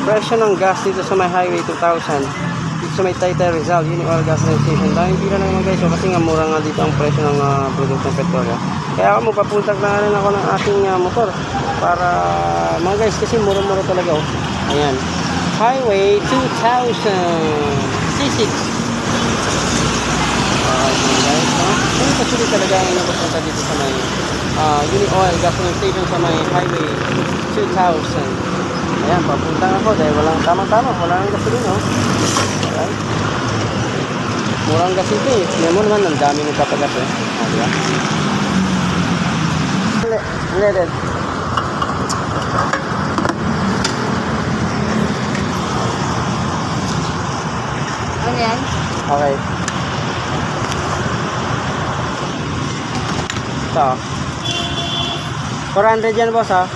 Presyo ng gas dito sa may Highway 2000. Dito sa may Taytay Rizal, Uni Oil Gas Station. Daming pila na naman guys. So, kasi nga mura nga dito ang presyo ng produktong petrolyo. Kaya ako magpapuntak na rin ako ng aking motor. Para mga guys, kasi mura-mura talaga. Oh. Ayan. Highway 2000 C6. Guys, no? Yung pasulit talaga ang napapunta dito sa may Uni Oil Gas Station sa may Highway 2000. Ayan, papunta ako dahil walang tamang-tama, walang gasolina, oh. Alright. Murang gas ito eh. Tingnan mo naman, ang dami nagpapagas eh. Diba? Leaded. Ano yan? Okay. Ito. 400 yan boss ha.